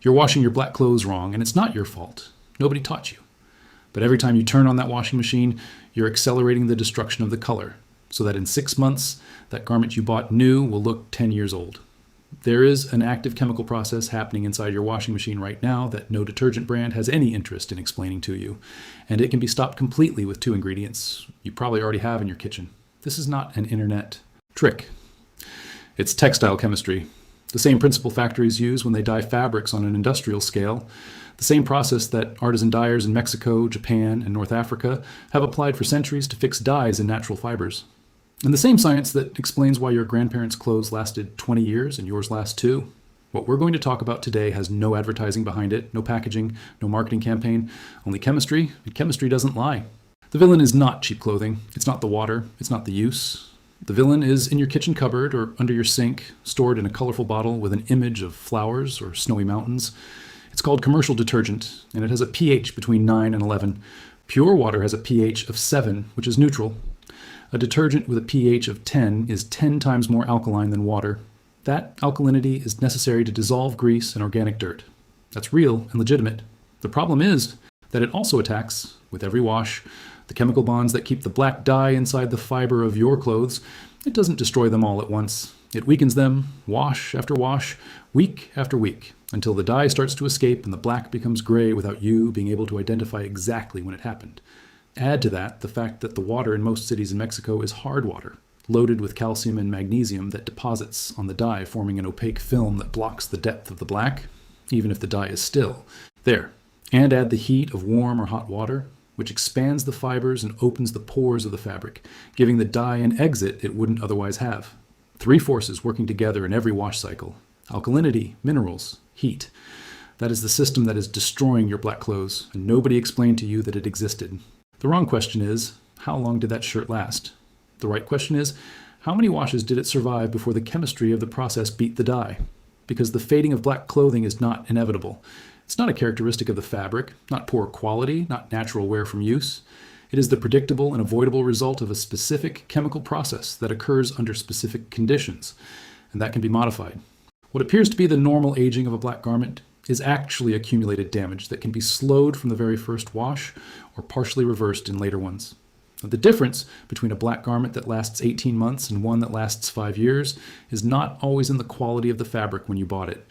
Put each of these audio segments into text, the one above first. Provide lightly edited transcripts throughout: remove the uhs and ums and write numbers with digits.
You're washing your black clothes wrong, and it's not your fault. Nobody taught you. But every time you turn on that washing machine, you're accelerating the destruction of the color, so that in 6 months, that garment you bought new will look 10 years old. There is an active chemical process happening inside your washing machine right now that no detergent brand has any interest in explaining to you, and it can be stopped completely with 2 ingredients you probably already have in your kitchen. This is not an internet trick. It's textile chemistry. The same principle factories use when they dye fabrics on an industrial scale, the same process that artisan dyers in Mexico, Japan, and North Africa have applied for centuries to fix dyes in natural fibers. And the same science that explains why your grandparents' clothes lasted 20 years and yours last 2. What we're going to talk about today has no advertising behind it, no packaging, no marketing campaign, only chemistry, and chemistry doesn't lie. The villain is not cheap clothing. It's not the water. It's not the use. The villain is in your kitchen cupboard or under your sink, stored in a colorful bottle with an image of flowers or snowy mountains. It's called commercial detergent, and it has a pH between 9 and 11. Pure water has a pH of 7, which is neutral. A detergent with a pH of 10 is 10 times more alkaline than water. That alkalinity is necessary to dissolve grease and organic dirt. That's real and legitimate. The problem is that it also attacks, with every wash, the chemical bonds that keep the black dye inside the fiber of your clothes. It doesn't destroy them all at once. It weakens them, wash after wash, week after week, until the dye starts to escape and the black becomes gray without you being able to identify exactly when it happened. Add to that the fact that the water in most cities in Mexico is hard water, loaded with calcium and magnesium that deposits on the dye, forming an opaque film that blocks the depth of the black, even if the dye is still there. And add the heat of warm or hot water, which expands the fibers and opens the pores of the fabric, giving the dye an exit it wouldn't otherwise have. 3 forces working together in every wash cycle: alkalinity, minerals, heat. That is the system that is destroying your black clothes, and nobody explained to you that it existed. The wrong question is, how long did that shirt last? The right question is, how many washes did it survive before the chemistry of the process beat the dye? Because the fading of black clothing is not inevitable. It's not a characteristic of the fabric, not poor quality, not natural wear from use. It is the predictable and avoidable result of a specific chemical process that occurs under specific conditions, and that can be modified. What appears to be the normal aging of a black garment is actually accumulated damage that can be slowed from the very first wash or partially reversed in later ones. The difference between a black garment that lasts 18 months and one that lasts 5 years is not always in the quality of the fabric when you bought it.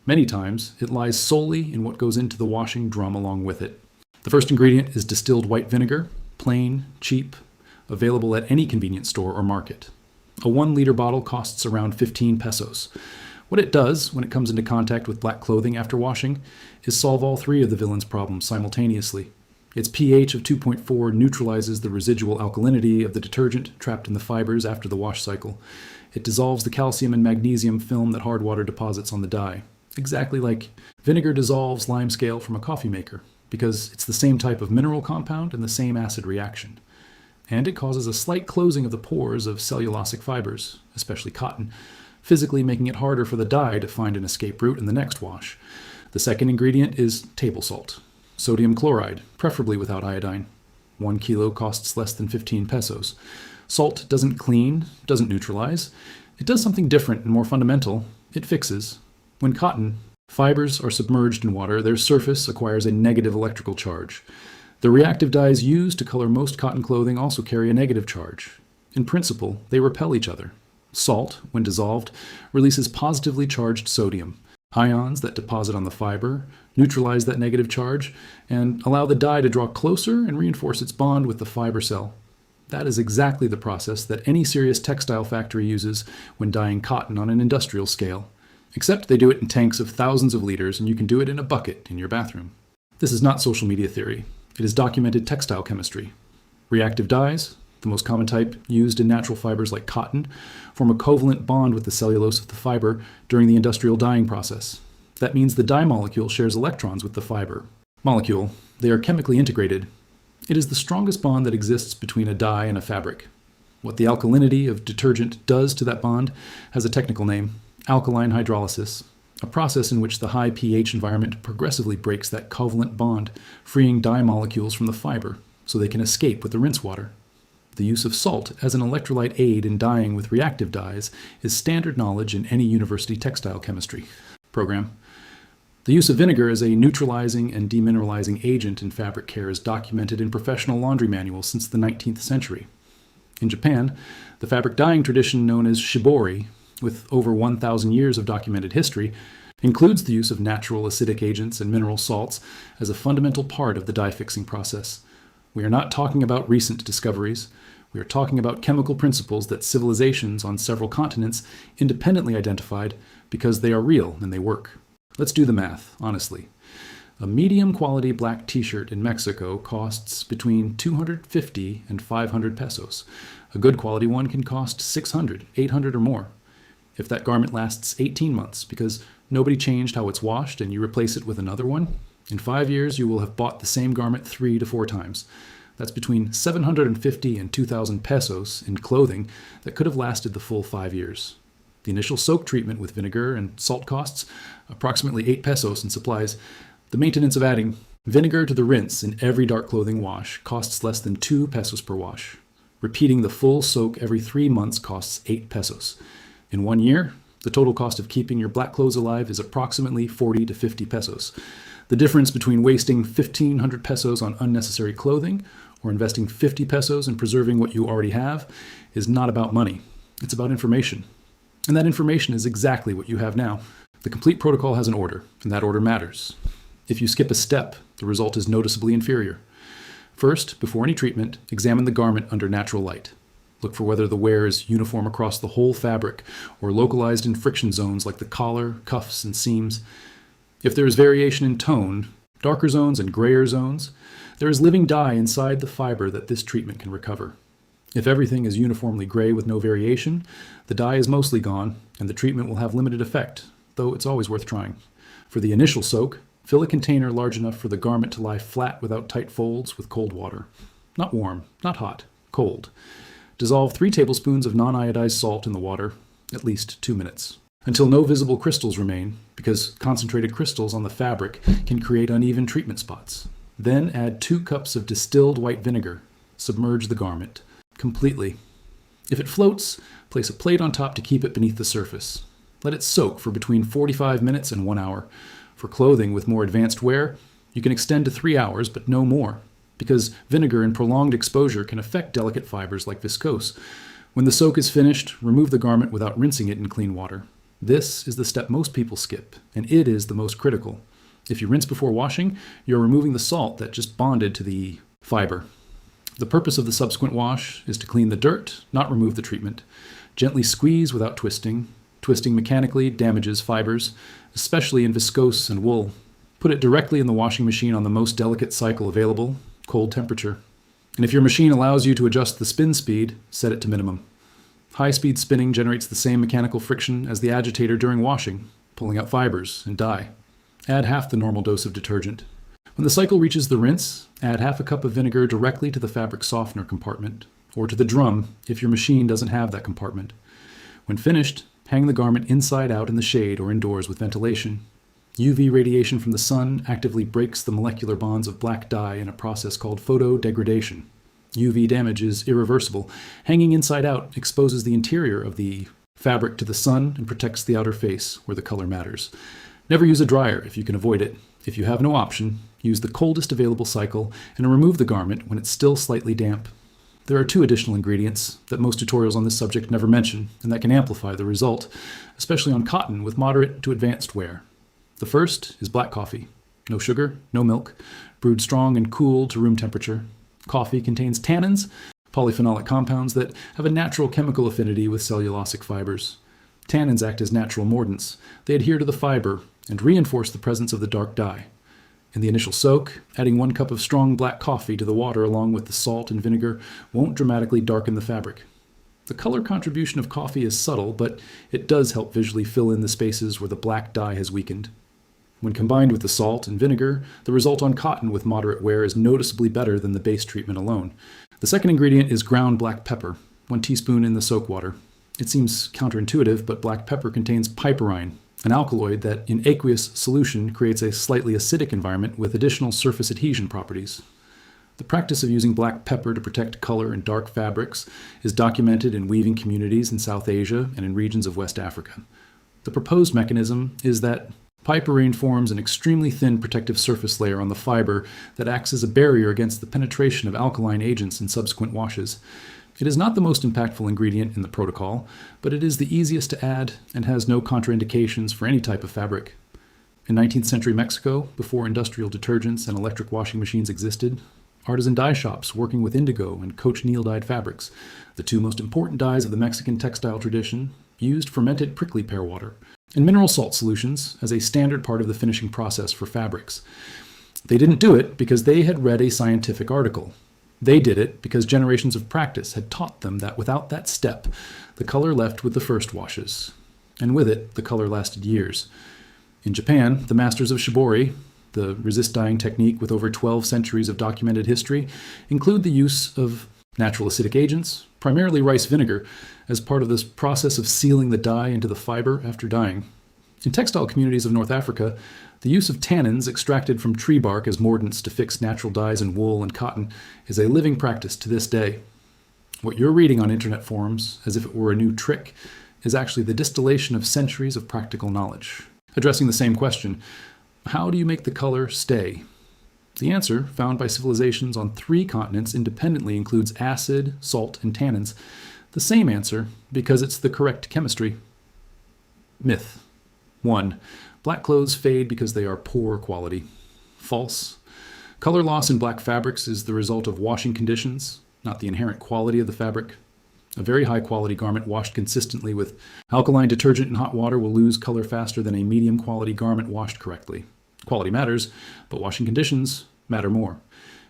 Many times, it lies solely in what goes into the washing drum along with it. The first ingredient is distilled white vinegar, plain, cheap, available at any convenience store or market. A 1-liter bottle costs around 15 pesos. What it does when it comes into contact with black clothing after washing is solve all 3 of the villain's problems simultaneously. Its pH of 2.4 neutralizes the residual alkalinity of the detergent trapped in the fibers after the wash cycle. It dissolves the calcium and magnesium film that hard water deposits on the dye. Exactly like vinegar dissolves limescale from a coffee maker, because it's the same type of mineral compound and the same acid reaction. And it causes a slight closing of the pores of cellulosic fibers, especially cotton, physically making it harder for the dye to find an escape route in the next wash. The second ingredient is table salt, sodium chloride, preferably without iodine. 1 kilo costs less than 15 pesos. Salt doesn't clean, doesn't neutralize. It does something different and more fundamental. It fixes. When cotton fibers are submerged in water, their surface acquires a negative electrical charge. The reactive dyes used to color most cotton clothing also carry a negative charge. In principle, they repel each other. Salt, when dissolved, releases positively charged sodium. Ions that deposit on the fiber neutralize that negative charge and allow the dye to draw closer and reinforce its bond with the fiber cell. That is exactly the process that any serious textile factory uses when dyeing cotton on an industrial scale. Except they do it in tanks of thousands of liters, and you can do it in a bucket in your bathroom. This is not social media theory. It is documented textile chemistry. Reactive dyes, the most common type used in natural fibers like cotton, form a covalent bond with the cellulose of the fiber during the industrial dyeing process. That means the dye molecule shares electrons with the fiber molecule. They are chemically integrated. It is the strongest bond that exists between a dye and a fabric. What the alkalinity of detergent does to that bond has a technical name: alkaline hydrolysis, a process in which the high pH environment progressively breaks that covalent bond, freeing dye molecules from the fiber so they can escape with the rinse water. The use of salt as an electrolyte aid in dyeing with reactive dyes is standard knowledge in any university textile chemistry program. The use of vinegar as a neutralizing and demineralizing agent in fabric care is documented in professional laundry manuals since the 19th century. In Japan, the fabric dyeing tradition known as shibori, with over 1,000 years of documented history, includes the use of natural acidic agents and mineral salts as a fundamental part of the dye fixing process. We are not talking about recent discoveries. We are talking about chemical principles that civilizations on several continents independently identified because they are real and they work. Let's do the math, honestly. A medium quality black t-shirt in Mexico costs between 250 and 500 pesos. A good quality one can cost 600, 800 or more. If that garment lasts 18 months because nobody changed how it's washed and you replace it with another one, in 5 years you will have bought the same garment 3 to 4 times. That's between 750 and 2,000 pesos in clothing that could have lasted the full 5 years. The initial soak treatment with vinegar and salt costs approximately 8 pesos in supplies. The maintenance of adding vinegar to the rinse in every dark clothing wash costs less than 2 pesos per wash. Repeating the full soak every 3 months costs 8 pesos. In 1 year, the total cost of keeping your black clothes alive is approximately 40 to 50 pesos. The difference between wasting 1,500 pesos on unnecessary clothing or investing 50 pesos in preserving what you already have is not about money. It's about information. And that information is exactly what you have now. The complete protocol has an order, and that order matters. If you skip a step, the result is noticeably inferior. First, before any treatment, examine the garment under natural light. Look for whether the wear is uniform across the whole fabric or localized in friction zones like the collar, cuffs, and seams. If there is variation in tone, darker zones and grayer zones, there is living dye inside the fiber that this treatment can recover. If everything is uniformly gray with no variation, the dye is mostly gone and the treatment will have limited effect, though it's always worth trying. For the initial soak, fill a container large enough for the garment to lie flat without tight folds with cold water. Not warm, not hot, cold. Dissolve 3 tablespoons of non-iodized salt in the water, at least 2 minutes, until no visible crystals remain, because concentrated crystals on the fabric can create uneven treatment spots. Then add 2 cups of distilled white vinegar. Submerge the garment completely. If it floats, place a plate on top to keep it beneath the surface. Let it soak for between 45 minutes and 1 hour. For clothing with more advanced wear, you can extend to 3 hours, but no more, because vinegar and prolonged exposure can affect delicate fibers like viscose. When the soak is finished, remove the garment without rinsing it in clean water. This is the step most people skip, and it is the most critical. If you rinse before washing, you're removing the salt that just bonded to the fiber. The purpose of the subsequent wash is to clean the dirt, not remove the treatment. Gently squeeze without twisting. Twisting mechanically damages fibers, especially in viscose and wool. Put it directly in the washing machine on the most delicate cycle available, cold temperature. And if your machine allows you to adjust the spin speed, set it to minimum. High-speed spinning generates the same mechanical friction as the agitator during washing, pulling out fibers and dye. Add half the normal dose of detergent. When the cycle reaches the rinse, add half a cup of vinegar directly to the fabric softener compartment, or to the drum if your machine doesn't have that compartment. When finished, hang the garment inside out in the shade or indoors with ventilation. UV radiation from the sun actively breaks the molecular bonds of black dye in a process called photodegradation. UV damage is irreversible. Hanging inside out exposes the interior of the fabric to the sun and protects the outer face where the color matters. Never use a dryer if you can avoid it. If you have no option, use the coldest available cycle and remove the garment when it's still slightly damp. There are 2 additional ingredients that most tutorials on this subject never mention, and that can amplify the result, especially on cotton with moderate to advanced wear. The first is black coffee. No sugar, no milk, brewed strong and cool to room temperature. Coffee contains tannins, polyphenolic compounds that have a natural chemical affinity with cellulosic fibers. Tannins act as natural mordants. They adhere to the fiber and reinforce the presence of the dark dye. In the initial soak, adding 1 cup of strong black coffee to the water along with the salt and vinegar won't dramatically darken the fabric. The color contribution of coffee is subtle, but it does help visually fill in the spaces where the black dye has weakened. When combined with the salt and vinegar, the result on cotton with moderate wear is noticeably better than the base treatment alone. The second ingredient is ground black pepper, 1 teaspoon in the soak water. It seems counterintuitive, but black pepper contains piperine, an alkaloid that in aqueous solution creates a slightly acidic environment with additional surface adhesion properties. The practice of using black pepper to protect color in dark fabrics is documented in weaving communities in South Asia and in regions of West Africa. The proposed mechanism is that Piperine forms an extremely thin protective surface layer on the fiber that acts as a barrier against the penetration of alkaline agents in subsequent washes. It is not the most impactful ingredient in the protocol, but it is the easiest to add and has no contraindications for any type of fabric. In 19th century Mexico, before industrial detergents and electric washing machines existed, artisan dye shops working with indigo and cochineal dyed fabrics, the two most important dyes of the Mexican textile tradition, used fermented prickly pear water and mineral salt solutions as a standard part of the finishing process for fabrics. They didn't do it because they had read a scientific article. They did it because generations of practice had taught them that without that step, the color left with the first washes. And with it, the color lasted years. In Japan, the masters of shibori, the resist dyeing technique with over 12 centuries of documented history, include the use of natural acidic agents, primarily rice vinegar, as part of this process of sealing the dye into the fiber after dyeing. In textile communities of North Africa, the use of tannins extracted from tree bark as mordants to fix natural dyes in wool and cotton is a living practice to this day. What you're reading on internet forums, as if it were a new trick, is actually the distillation of centuries of practical knowledge. Addressing the same question, how do you make the color stay? The answer, found by civilizations on 3 continents independently, includes acid, salt, and tannins. The same answer, because it's the correct chemistry. Myth 1. Black clothes fade because they are poor quality. False. Color loss in black fabrics is the result of washing conditions, not the inherent quality of the fabric. A very high-quality garment washed consistently with alkaline detergent and hot water will lose color faster than a medium-quality garment washed correctly. Quality matters, but washing conditions matter more.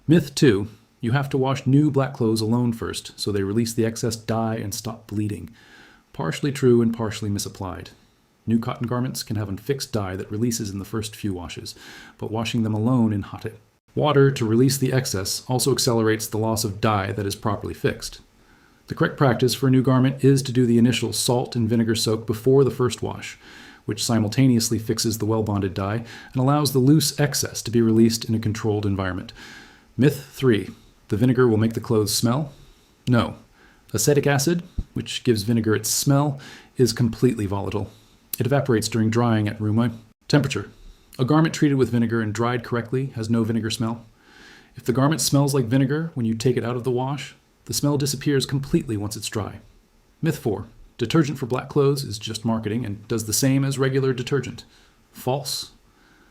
Myth 2. You have to wash new black clothes alone first, so they release the excess dye and stop bleeding. Partially true and partially misapplied. New cotton garments can have a fixed dye that releases in the first few washes, but washing them alone in hot water to release the excess also accelerates the loss of dye that is properly fixed. The correct practice for a new garment is to do the initial salt and vinegar soak before the first wash, which simultaneously fixes the well-bonded dye and allows the loose excess to be released in a controlled environment. Myth 3. The vinegar will make the clothes smell? No. Acetic acid, which gives vinegar its smell, is completely volatile. It evaporates during drying at room temperature. A garment treated with vinegar and dried correctly has no vinegar smell. If the garment smells like vinegar when you take it out of the wash, the smell disappears completely once it's dry. Myth 4. Detergent for black clothes is just marketing and does the same as regular detergent. False.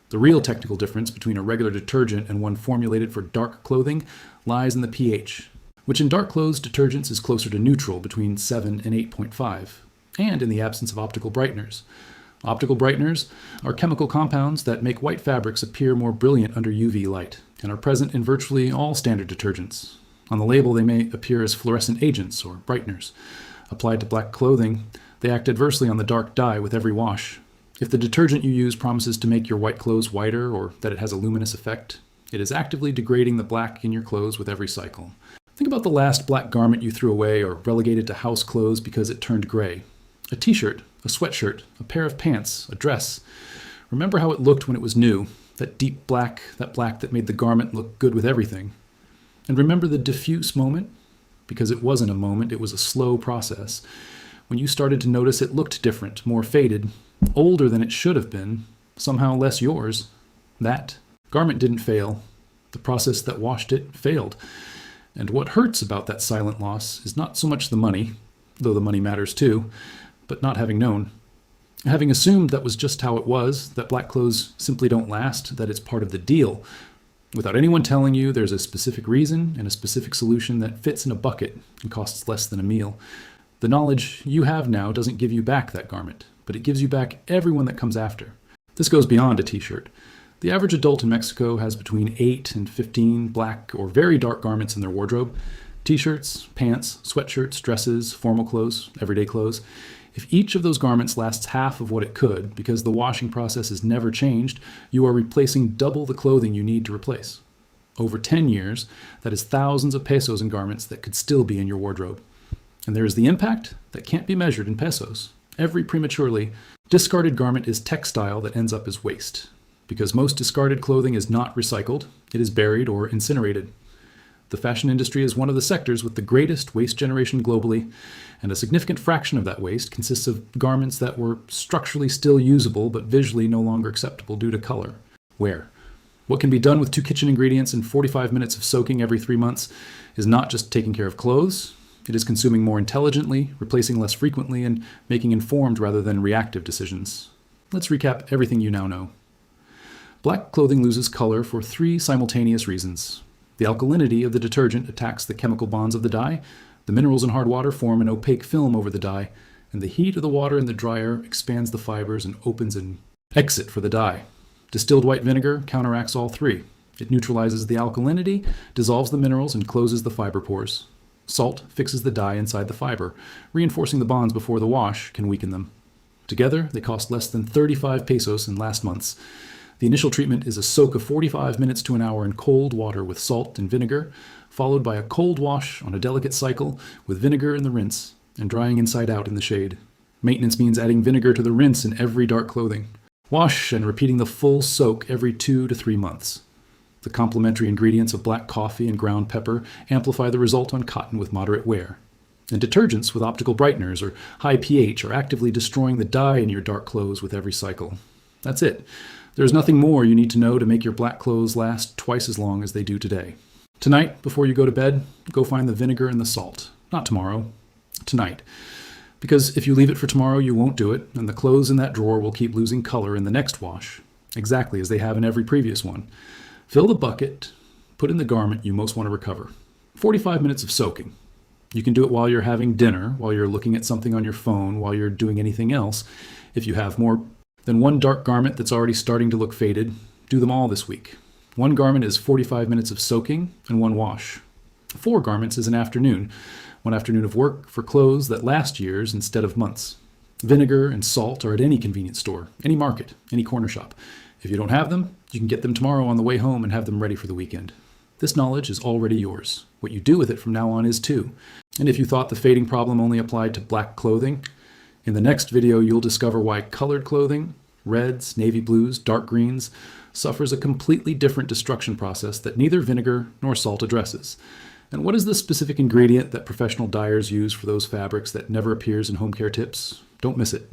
The real technical difference between a regular detergent and one formulated for dark clothing lies in the pH, which in dark clothes detergents is closer to neutral between 7 and 8.5, and in the absence of optical brighteners. Optical brighteners are chemical compounds that make white fabrics appear more brilliant under UV light and are present in virtually all standard detergents. On the label, they may appear as fluorescent agents or brighteners. Applied to black clothing, they act adversely on the dark dye with every wash. If the detergent you use promises to make your white clothes whiter or that it has a luminous effect, it is actively degrading the black in your clothes with every cycle. Think about the last black garment you threw away or relegated to house clothes because it turned gray. A t-shirt, a sweatshirt, a pair of pants, a dress. Remember how it looked when it was new, that deep black, that made the garment look good with everything. And remember the diffuse moment? Because it wasn't a moment, it was a slow process. When you started to notice it looked different, more faded, older than it should have been, somehow less yours. That garment didn't fail. The process that washed it failed. And what hurts about that silent loss is not so much the money, though the money matters too, but not having known. Having assumed that was just how it was, that black clothes simply don't last, that it's part of the deal, without anyone telling you there's a specific reason and a specific solution that fits in a bucket and costs less than a meal. The knowledge you have now doesn't give you back that garment, but it gives you back everyone that comes after. This goes beyond a t-shirt. The average adult in Mexico has between 8 and 15 black or very dark garments in their wardrobe. T-shirts, pants, sweatshirts, dresses, formal clothes, everyday clothes. If each of those garments lasts half of what it could, because the washing process is never changed, you are replacing double the clothing you need to replace. Over 10 years, that is thousands of pesos in garments that could still be in your wardrobe. And there is the impact that can't be measured in pesos. Every prematurely discarded garment is textile that ends up as waste. Because most discarded clothing is not recycled, it is buried or incinerated. The fashion industry is one of the sectors with the greatest waste generation globally, and a significant fraction of that waste consists of garments that were structurally still usable but visually no longer acceptable due to color. Wear. What can be done with 2 kitchen ingredients and 45 minutes of soaking every 3 months is not just taking care of clothes, it is consuming more intelligently, replacing less frequently, and making informed rather than reactive decisions. Let's recap everything you now know. Black clothing loses color for 3 simultaneous reasons. The alkalinity of the detergent attacks the chemical bonds of the dye, the minerals in hard water form an opaque film over the dye, and the heat of the water in the dryer expands the fibers and opens an exit for the dye. Distilled white vinegar counteracts all 3. It neutralizes the alkalinity, dissolves the minerals, and closes the fiber pores. Salt fixes the dye inside the fiber, reinforcing the bonds before the wash can weaken them. Together, they cost less than 35 pesos in last months. The initial treatment is a soak of 45 minutes to an hour in cold water with salt and vinegar, followed by a cold wash on a delicate cycle with vinegar in the rinse and drying inside out in the shade. Maintenance means adding vinegar to the rinse in every dark clothing. Wash and repeating the full soak every 2 to 3 months. The complementary ingredients of black coffee and ground pepper amplify the result on cotton with moderate wear. And detergents with optical brighteners or high pH are actively destroying the dye in your dark clothes with every cycle. That's it. There's nothing more you need to know to make your black clothes last twice as long as they do today. Tonight, before you go to bed, go find the vinegar and the salt. Not tomorrow. Tonight. Because if you leave it for tomorrow, you won't do it, and the clothes in that drawer will keep losing color in the next wash, exactly as they have in every previous one. Fill the bucket, put in the garment you most want to recover. 45 minutes of soaking. You can do it while you're having dinner, while you're looking at something on your phone, while you're doing anything else. If you have more than one dark garment that's already starting to look faded, do them all this week. 1 garment is 45 minutes of soaking and 1 wash. 4 garments is an afternoon. 1 afternoon of work for clothes that last years instead of months. Vinegar and salt are at any convenience store, any market, any corner shop. If you don't have them, you can get them tomorrow on the way home and have them ready for the weekend. This knowledge is already yours. What you do with it from now on is too. And if you thought the fading problem only applied to black clothing, in the next video you'll discover why colored clothing, reds, navy blues, dark greens, suffers a completely different destruction process that neither vinegar nor salt addresses. And what is the specific ingredient that professional dyers use for those fabrics that never appears in home care tips? Don't miss it.